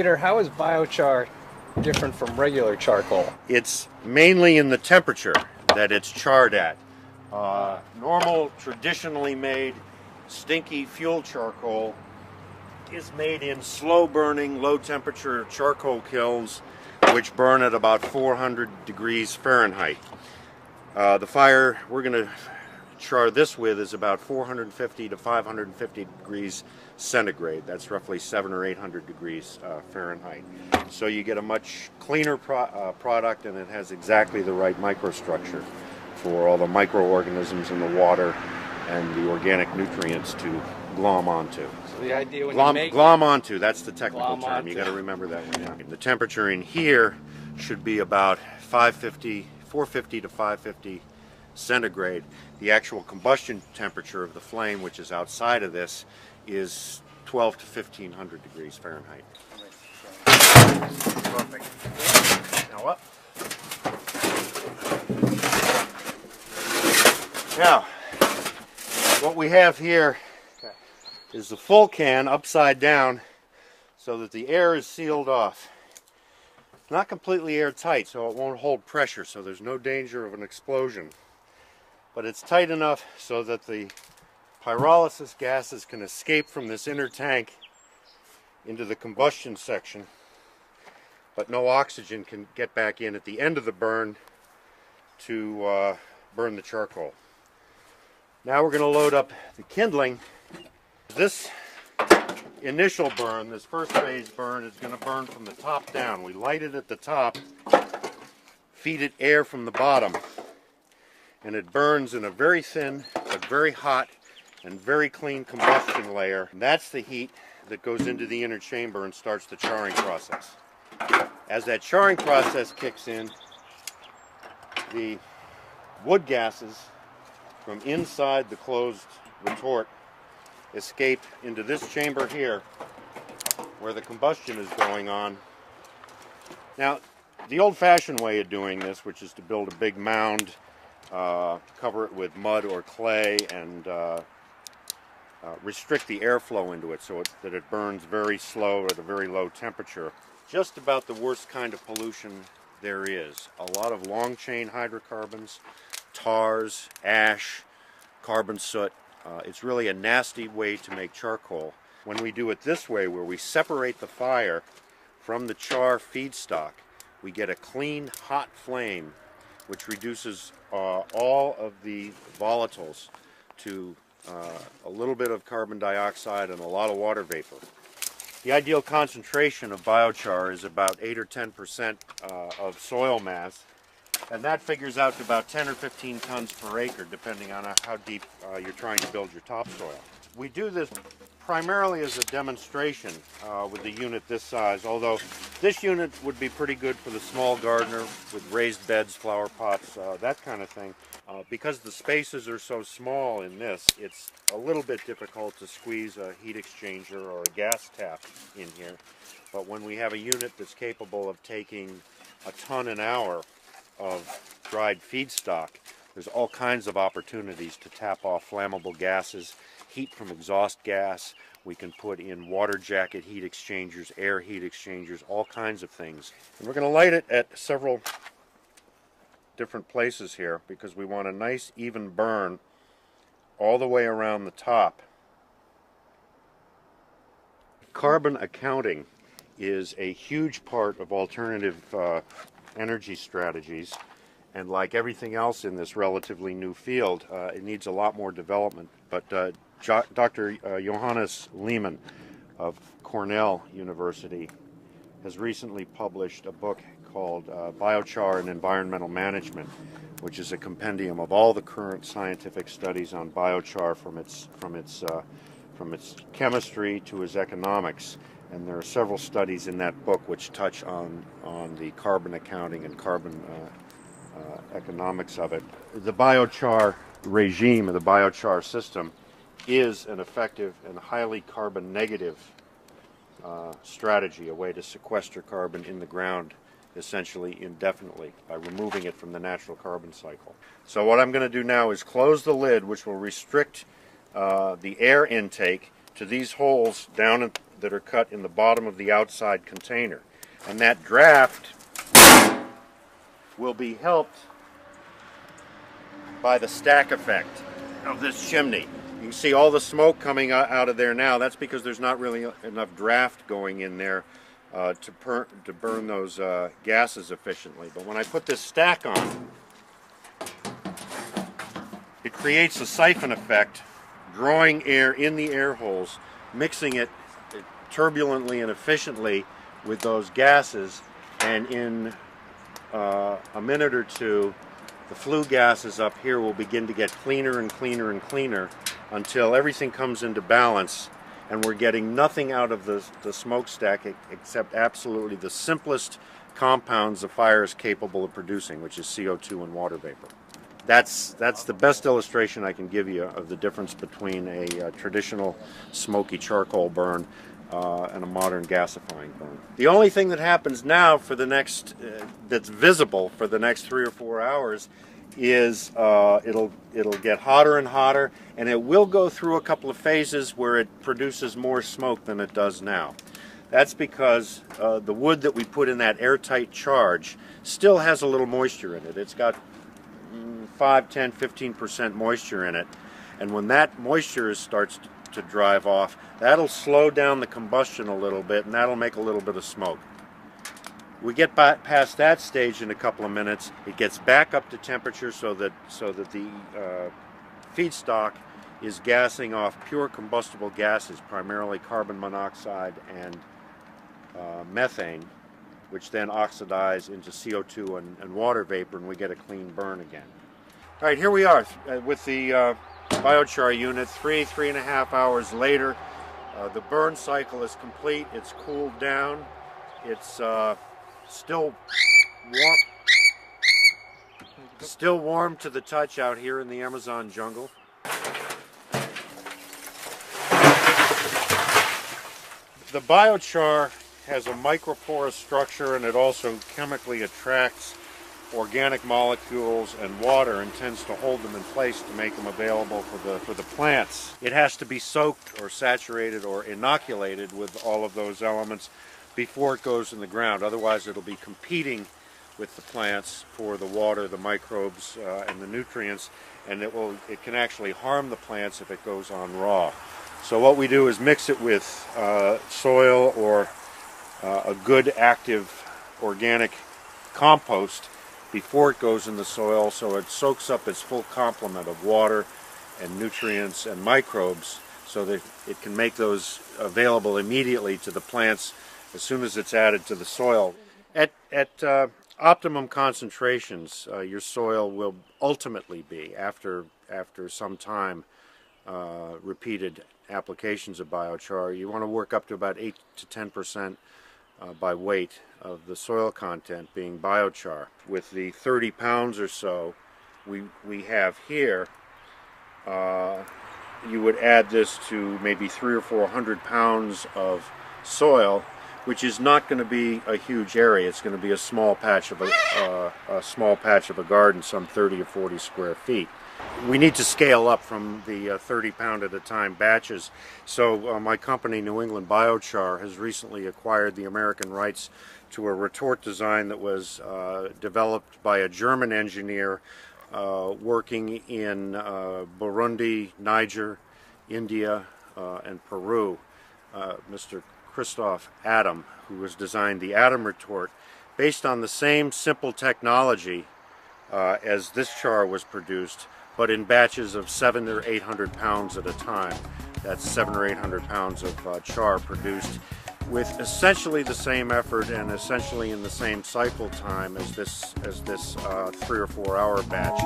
lighter. How is biochar different from regular charcoal? It's mainly in the temperature that it's charred at. Normal, traditionally made, stinky fuel charcoal is made in slow burning, low temperature charcoal kilns which burn at about 400 degrees Fahrenheit. The fire we're going to char this with is about 450 to 550 degrees centigrade. That's roughly 700 or 800 degrees Fahrenheit. So you get a much cleaner product, and it has exactly the right microstructure for all the microorganisms in the water and the organic nutrients to glom onto. So the idea when you make glom onto, that's the technical term. onto. You got to remember that one. Yeah. The temperature in here should be about 450 to 550 centigrade. The actual combustion temperature of the flame, which is outside of this, is 12 to 1500 degrees Fahrenheit. Perfect. Now up. Now, what we have here is the full can upside down so that the air is sealed off. Not completely airtight, so it won't hold pressure, so there's no danger of an explosion. But it's tight enough so that the pyrolysis gases can escape from this inner tank into the combustion section, but no oxygen can get back in at the end of the burn to burn the charcoal. Now we're going to load up the kindling. This initial burn, this first phase burn, is going to burn from the top down. We light it at the top, feed it air from the bottom, and it burns in a very thin but very hot and very clean combustion layer. And that's the heat that goes into the inner chamber and starts the charring process. As that charring process kicks in, the wood gases from inside the closed retort escape into this chamber here where the combustion is going on. Now, the old-fashioned way of doing this, which is to build a big mound, cover it with mud or clay, and restrict the airflow into it so that it burns very slow at a very low temperature. Just about the worst kind of pollution there is. A lot of long-chain hydrocarbons, tars, ash, carbon soot. It's really a nasty way to make charcoal. When we do it this way, where we separate the fire from the char feedstock, we get a clean, hot flame which reduces all of the volatiles to a little bit of carbon dioxide and a lot of water vapor. The ideal concentration of biochar is about 8 or 10% of soil mass, and that figures out to about 10 or 15 tons per acre, depending on how deep you're trying to build your topsoil. We do this primarily as a demonstration with a unit this size, although this unit would be pretty good for the small gardener with raised beds, flower pots, that kind of thing. Because the spaces are so small in this, it's a little bit difficult to squeeze a heat exchanger or a gas tap in here. But when we have a unit that's capable of taking a ton an hour of dried feedstock, there's all kinds of opportunities to tap off flammable gases, heat from exhaust gas. We can put in water jacket heat exchangers, air heat exchangers, all kinds of things. And we're going to light it at several different places here because we want a nice even burn all the way around the top. Carbon accounting is a huge part of alternative energy strategies, and like everything else in this relatively new field, it needs a lot more development. But Dr. Johannes Lehmann of Cornell University has recently published a book called Biochar and Environmental Management, which is a compendium of all the current scientific studies on biochar from its chemistry to its economics. And there are several studies in that book which touch on the carbon accounting and carbon economics of it. The biochar regime, or the biochar system, is an effective and highly carbon negative strategy, a way to sequester carbon in the ground essentially indefinitely by removing it from the natural carbon cycle. So what I'm going to do now is close the lid, which will restrict the air intake to these holes down that are cut in the bottom of the outside container. And that draft will be helped by the stack effect of this chimney. You can see all the smoke coming out of there now. That's because there's not really enough draft going in there to burn those gases efficiently. But when I put this stack on, it creates a siphon effect, drawing air in the air holes, mixing it turbulently and efficiently with those gases, and in a minute or two, the flue gases up here will begin to get cleaner and cleaner and cleaner until everything comes into balance and we're getting nothing out of the smokestack except absolutely the simplest compounds the fire is capable of producing, which is CO2 and water vapor. That's the best illustration I can give you of the difference between a traditional smoky charcoal burn and a modern gasifying burn. The only thing that happens now for the next, that's visible for the next 3 or 4 hours, is it'll get hotter and hotter, and it will go through a couple of phases where it produces more smoke than it does now. That's because the wood that we put in that airtight charge still has a little moisture in it. It's got 5, 10, 15% moisture in it, and when that moisture starts to drive off, that'll slow down the combustion a little bit, and that'll make a little bit of smoke. We get past that stage in a couple of minutes, it gets back up to temperature so that the feedstock is gassing off pure combustible gases, primarily carbon monoxide and methane, which then oxidize into CO2 and water vapor, and we get a clean burn again. All right, here we are with the biochar unit, 3.5 hours later. The burn cycle is complete. It's cooled down. It's still warm to the touch out here in the Amazon jungle. The biochar has a microporous structure, and it also chemically attracts organic molecules and water and tends to hold them in place to make them available for the plants. It has to be soaked or saturated or inoculated with all of those elements before it goes in the ground. Otherwise it'll be competing with the plants for the water, the microbes, and the nutrients, and it can actually harm the plants if it goes on raw. So what we do is mix it with soil or a good active organic compost before it goes in the soil, so it soaks up its full complement of water and nutrients and microbes, so that it can make those available immediately to the plants as soon as it's added to the soil. At optimum concentrations, your soil will ultimately be, after some time, repeated applications of biochar, you want to work up to about 8 to 10% by weight of the soil content being biochar. With the 30 pounds or so we have here, you would add this to maybe 300 or 400 pounds of soil, which is not going to be a huge area. It's going to be a small patch of a garden, some 30 or 40 square feet. We need to scale up from the 30 pound at a time batches. So my company, New England Biochar, has recently acquired the American rights to a retort design that was developed by a German engineer working in Burundi, Niger, India, and Peru, Mr. Christoph Adam, who has designed the Adam retort based on the same simple technology as this char was produced, but in batches of 700 or 800 pounds at a time. That's 700 or 800 pounds of char produced with essentially the same effort and essentially in the same cycle time as this 3 or 4 hour batch.